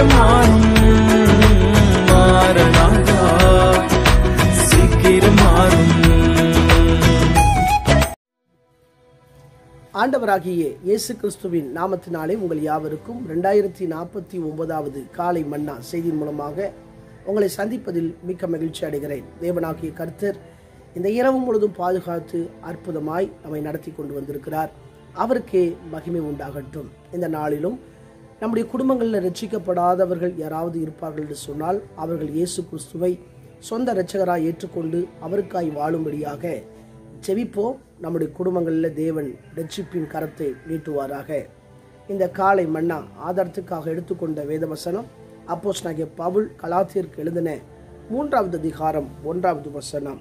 சீக்கிரம் மாறும் மாறனாதா, சீக்கிரம் மாறும். ஆண்டவராகிய இயேசு கிறிஸ்துவின் நாமத்தினாலே உங்கள் யாவருக்கும் 2049வது காலை மன்னா செய்தியின் மூலமாக உங்களை சந்திப்பதில் மிக்க மகிழ்ச்சி அடைகிறேன். தேவனாகிய கர்த்தர் இந்த இரவு முழுதும் பாதுகாத்து அற்புதமாய் நம்மை நடத்தி கொண்டு வந்திருக்கிறார். அவருக்கே மகிமை உண்டாகட்டும். இந்த நாளிலும் நம்முடைய குடும்பங்களில் ரட்சிக்கப்படாதவர்கள் யாராவது இருப்பார்கள் என்று சொன்னால் அவர்கள் இயேசு கிறிஸ்துவை சொந்த இரட்சகராய் ஏற்றுக்கொண்டு அவருக்காய் வாழும்படியாக ஜெபிப்போம். நம்முடைய குடும்பங்களில் தேவன் ரட்சிப்பின் கரத்தை நீட்டுவாராக. இந்த காலை மன்னா ஆதாரத்துக்காக எடுத்துக்கொண்ட வேதவசனம் அப்போஸ்தலனாகிய பவுல் கலாத்தியருக்கு எழுதின 3வது அதிகாரம் 1வது வசனம்.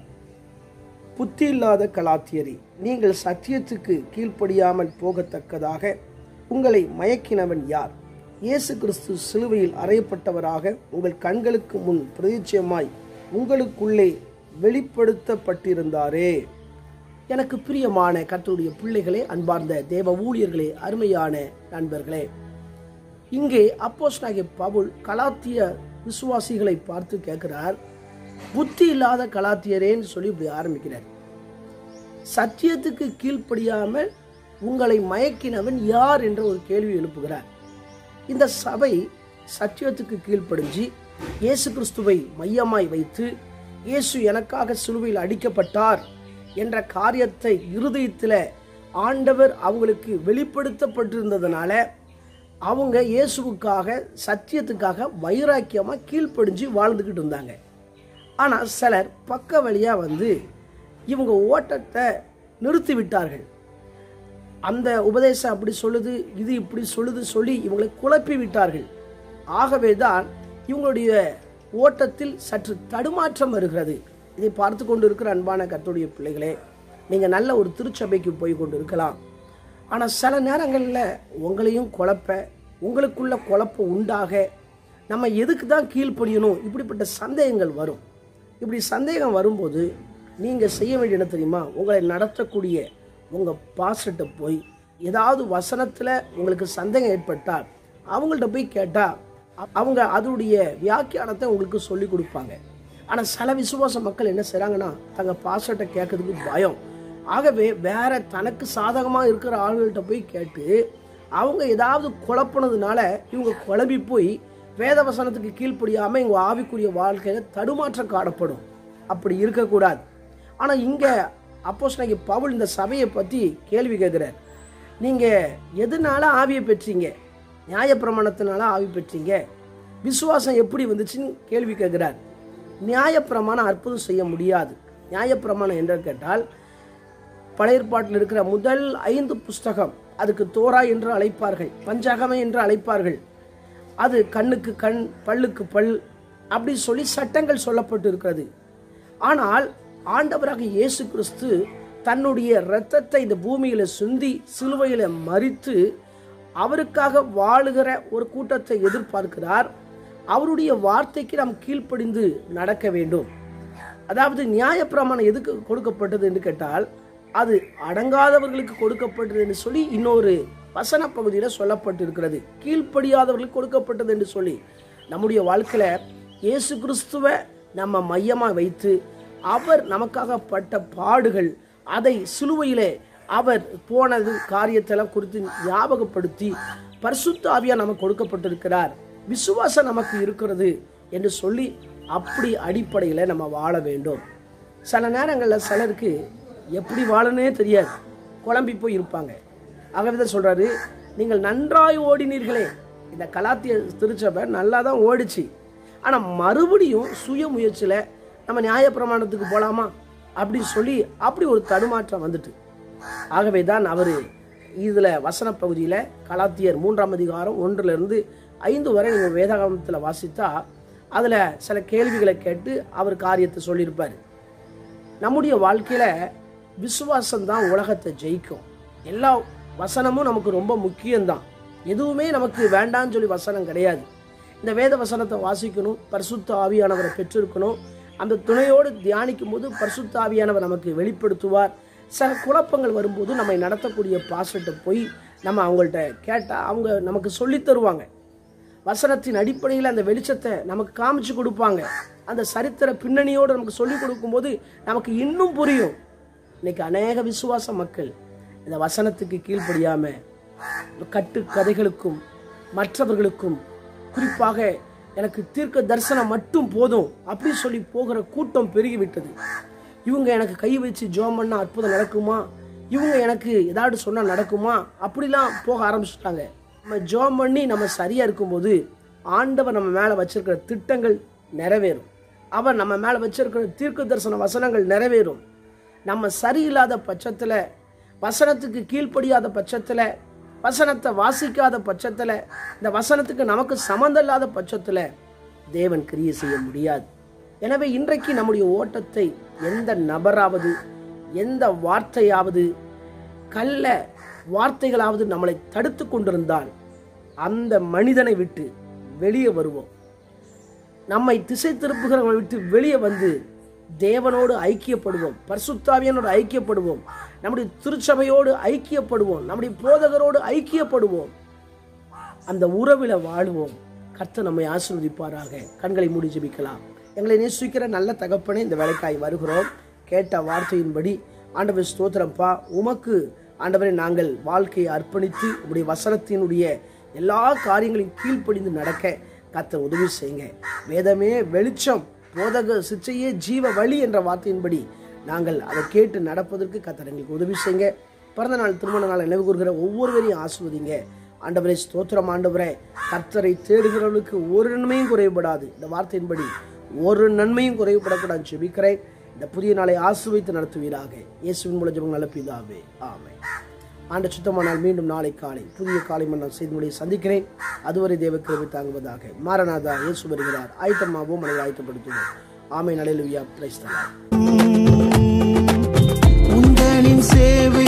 புத்தி இல்லாத கலாத்தியரே, நீங்கள் சத்தியத்துக்கு கீழ்ப்படியாமல் போகத்தக்கதாக உங்களை மயக்கினவன் யார்? இயேசு கிறிஸ்து சிலுவையில் அறையப்பட்டவராக உங்கள் கண்களுக்கு முன் பிரதிச்சயமாய் உங்களுக்குள்ளே வெளிப்படுத்தப்பட்டிருந்தாரே. எனக்கு பிரியமான கர்த்தருடைய பிள்ளைகளே, அன்பார்ந்த தேவ ஊழியர்களே, அருமையான நண்பர்களே, இங்கே அப்போஸ்தலனாகிய பவுல் கலாத்திய விசுவாசிகளை பார்த்து கேட்கிறார், புத்தி இல்லாத கலாத்தியரேன்னு சொல்லி இப்படி ஆரம்பிக்கிறார். சத்தியத்துக்கு கீழ்ப்படியாமல் உங்களை மயக்கினவன் யார் என்ற ஒரு கேள்வி எழுப்புகிறார். இந்த சபை சத்தியத்துக்கு கீழ்ப்படிஞ்சு இயேசு கிறிஸ்துவை மையமாய் வைத்து இயேசு எனக்காக சிலுவையில் அடிக்கப்பட்டார் என்ற காரியத்தை இருதயத்தில் ஆண்டவர் அவங்களுக்கு வெளிப்படுத்தப்பட்டிருந்ததுனால அவங்க இயேசுவுக்காக சத்தியத்துக்காக வைராக்கியமாக கீழ்ப்படிஞ்சு வாழ்ந்துக்கிட்டு இருந்தாங்க. ஆனால் சிலர் பக்க வழியாக வந்து இவங்க ஓட்டத்தை நிறுத்தி விட்டார்கள். அந்த உபதேசம் அப்படி சொல்லுது, இது இப்படி சொல்லுது சொல்லி இவங்களை குழப்பி விட்டார்கள். ஆகவே தான் இவங்களுடைய ஓட்டத்தில் சற்று தடுமாற்றம் வருகிறது. இதை பார்த்து கொண்டு இருக்கிற அன்பான கர்த்தருடைய பிள்ளைகளே, நீங்கள் நல்ல ஒரு திருச்சபைக்கு போய் கொண்டு இருக்கலாம். ஆனால் சில நேரங்களில் உங்களையும் உங்களுக்குள்ள குழப்பம் உண்டாக நம்ம எதுக்கு தான் கீழ்ப்படியணும் இப்படிப்பட்ட சந்தேகங்கள் வரும். இப்படி சந்தேகம் வரும்போது நீங்கள் செய்ய வேண்டிய என்ன தெரியுமா? உங்களை நடத்தக்கூடிய உங்கள் பாஸ்டர்கிட்ட போய் ஏதாவது வசனத்தில் உங்களுக்கு சந்தேகம் ஏற்பட்டால் அவங்கள்ட்ட போய் கேட்டால் அவங்க அதனுடைய வியாக்கியானத்தை உங்களுக்கு சொல்லி கொடுப்பாங்க. ஆனால் சில விசுவாச மக்கள் என்ன செய்கிறாங்கன்னா, தங்கள் பாஸ்டர்கிட்ட கேட்கறதுக்கு பயம். ஆகவே வேற தனக்கு சாதகமாக இருக்கிற ஆளுகள்கிட்ட போய் கேட்டு அவங்க ஏதாவது குழப்பினதுனால இவங்க குழம்பி போய் வேத வசனத்துக்கு கீழ்ப்படியாமல் இவங்க ஆவிக்குரிய வாழ்க்கையில் தடுமாற்றம் காணப்படும். அப்படி இருக்கக்கூடாது. ஆனால் இங்கே அப்போஸ்தலனாகிய பவுல் இந்த சபையை பற்றி கேள்வி கேட்குறார். நீங்கள் எதனால ஆவியை பெற்றீங்க? நியாயப்பிரமாணத்தினால ஆவி பெற்றீங்க. விசுவாசம் எப்படி வந்துச்சுன்னு கேள்வி கேட்குறார். நியாயப்பிரமாணம் அற்புதம் செய்ய முடியாது. நியாயப்பிரமாணம் என்று கேட்டால் பழைய ஏற்பாட்டில் இருக்கிற முதல் 5 புஸ்தகம், அதுக்கு தோரா என்று அழைப்பார்கள், பஞ்சாகமை என்று அழைப்பார்கள். அது கண்ணுக்கு கண், பல்லுக்கு பல், அப்படி சொல்லி சட்டங்கள் சொல்லப்பட்டு இருக்கிறது. ஆனால் ஆண்டவராக இயேசு கிறிஸ்து தன்னுடைய இரத்தத்தை இந்த பூமியில சிந்தி சிலுவையில மரித்து அவருக்காக வாழுகிற ஒரு கூட்டத்தை எதிர்பார்க்கிறார். அவருடைய வார்த்தைக்கு நாம் கீழ்ப்படிந்து நடக்க வேண்டும். அதாவது நியாயப்பிரமாணம் எதுக்கு கொடுக்கப்பட்டது என்று கேட்டால் அது அடங்காதவர்களுக்கு கொடுக்கப்பட்டது என்று சொல்லி இன்னொரு வசன பகுதியில் சொல்லப்பட்டிருக்கிறது. கீழ்ப்படியாதவர்களுக்கு கொடுக்கப்பட்டது என்று சொல்லி நம்முடைய வாழ்க்கையில் இயேசு கிறிஸ்துவை நம்ம மையமாக வைத்து அவர் நமக்காக பட்ட பாடுகள், அதை சிலுவையிலே அவர் போனது காரியத்தெல்லாம் குறித்து ஞாபகப்படுத்தி பரிசுத்த ஆவியா நமக்கு கொடுக்கப்பட்டிருக்கிறார், விசுவாசம் நமக்கு இருக்கிறது என்று சொல்லி அப்படி அடிப்படையில் நம்ம வாழ வேண்டும். சில நேரங்களில் சிலருக்கு எப்படி வாழனே தெரியாது, குழம்பி போய் இருப்பாங்க. ஆகவே தான் சொல்கிறாரு, நீங்கள் நன்றாய் ஓடினீர்களே. இந்த கலாத்திய திருச்சபை நல்லா தான் ஓடிச்சு. ஆனால் மறுபடியும் சுய முயற்சியில் நம்ம நியாயப்பிரமாணத்துக்கு போகலாமா அப்படின்னு சொல்லி அப்படி ஒரு தடுமாற்றம் வந்துட்டு. ஆகவே தான் அவர் இதில் வசன பகுதியில் கலாத்தியர் 3ஆம் அதிகாரம் 1லிருந்து 5 வரை நீங்கள் வேதாகமத்தில் வாசித்தா அதில் சில கேள்விகளை கேட்டு அவர் காரியத்தை சொல்லியிருப்பார். நம்முடைய வாழ்க்கையில் விசுவாசம்தான் உலகத்தை ஜெயிக்கும். எல்லா வசனமும் நமக்கு ரொம்ப முக்கியம்தான். எதுவுமே நமக்கு வேண்டான்னு சொல்லி வசனம் கிடையாது. இந்த வேத வசனத்தை வாசிக்கணும், பரிசுத்த ஆவியானவரை பெற்றிருக்கணும். அந்த துணையோடு தியானிக்கும் போது பரிசுத்த ஆவியானவர் நமக்கு வெளிப்படுத்துவார். சில குழப்பங்கள் வரும்போது நம்மை நடத்தக்கூடிய பாஸ்டர்கிட்ட போய் நம்ம அவங்கள்ட்ட கேட்டால் அவங்க நமக்கு சொல்லி தருவாங்க. வசனத்தின் அடிப்படையில் அந்த வெளிச்சத்தை நமக்கு காமிச்சு கொடுப்பாங்க. அந்த சரித்திர பின்னணியோடு நமக்கு சொல்லிக் கொடுக்கும்போது நமக்கு இன்னும் புரியும். இன்னைக்கு அநேக விசுவாச மக்கள் இந்த வசனத்துக்கு கீழ்ப்படியாம கட்டு கதைகளுக்கும் மற்றவர்களுக்கும், குறிப்பாக எனக்கு தீர்க்க தரிசனம் மட்டும் போதும் அப்படி சொல்லி போகிற கூட்டம் பெருகிவிட்டது. இவங்க எனக்கு கை வச்சு ஜெபம் பண்ணா அற்புதம் நடக்குமா, இவங்க எனக்கு ஏதாவது சொன்னா நடக்குமா, அப்படிலாம் போக ஆரம்பிச்சுட்டாங்க. நம்ம ஜெபம் பண்ணி நம்ம சரியா இருக்கும்போது ஆண்டவர் நம்ம மேல வச்சிருக்கிற திட்டங்கள் நிறைவேறும். அவர் நம்ம மேல வச்சிருக்கிற தீர்க்க தரிசன வசனங்கள் நிறைவேறும். நம்ம சரியில்லாத பட்சத்துல, வசனத்துக்கு கீழ்ப்படியாத பட்சத்துல, வசனத்தை வாசிக்காத பட்சத்துல, இந்த வசனத்துக்கு நமக்கு சம்பந்தம் இல்லாத பட்சத்துல தேவன் கிரியை செய்ய முடியாது. எனவே இன்றைக்கு நம்முடைய ஓட்டத்தை எந்த நபராவது, எந்த வார்த்தையாவது, கள்ள வார்த்தைகளாவது நம்மளை தடுத்து கொண்டிருந்தால் அந்த மனிதனை விட்டு வெளியே வருவோம். நம்மை திசை திருப்புகிறவங்களை விட்டு வெளியே வந்து தேவனோடு ஐக்கியப்படுவோம், பரிசுத்தாவியனோடு ஐக்கியப்படுவோம், நம்முடைய திருச்சபையோடு ஐக்கியப்படுவோம், நம்முடைய போதகரோடு ஐக்கியப்படுவோம், அந்த உறவில வாழுவோம். கர்த்தர் நம்மை ஆசீர்வதிப்பாராக. கண்களை மூடி ஜெபிக்கலாம். எங்களை நேசிக்கிற நல்ல தகப்பனே, இந்த வேலைக்காய் வருகிறோம். கேட்ட வார்த்தையின்படி ஆண்டவர் ஸ்தோத்திரப்பா. உமக்கு ஆண்டவரை நாங்கள் வாழ்க்கையை அர்ப்பணித்து உங்களுடைய வசனத்தினுடைய எல்லா காரியங்களையும் கீழ்ப்படிந்து நடக்க கர்த்தர் உதவி செய்யுங்க. வேதமே வெளிச்சம், போதக சிச்சையே ஜீவ வழி என்ற வார்த்தையின்படி நாங்கள் அதை கேட்டு நடப்பதற்கு கர்த்தர் எங்களுக்கு உதவி செய்யுங்க. பிறந்த நாள், திருமண நாள் நினைவு கூறுகிற ஒவ்வொருவரையும் ஆசீர்வதிங்க. ஆண்டவரே ஸ்தோத்திரம். ஆண்டவரே, கர்த்தரை தேடுகிறவர்களுக்கு ஒரு நன்மையும் குறைபடாது. இந்த வார்த்தையின்படி ஒரு நன்மையும் குறைபடக்கூடாது ஜெபிக்கிறேன். இந்த புதிய நாளை ஆசீர்வதித்து நடத்துவீராக. இயேசுவின் மூலம் ஜெபம் நல்ல பிதாவே, ஆமென். ஆண்ட சுத்தமானால் மீண்டும் நாளை காலை புதிய காலை மன்னம் செய்து முடியை சந்திக்கிறேன். அதுவரை தேவ கிருபை தாங்குவதாக. மாரநாதா, இயேசு வருகிறார். ஆயத்தமாகவும் மனதை ஆயத்தப்படுத்துவோம். ஆமென். அல்லேலூயா. Praise the Lord. உங்களின் சேவை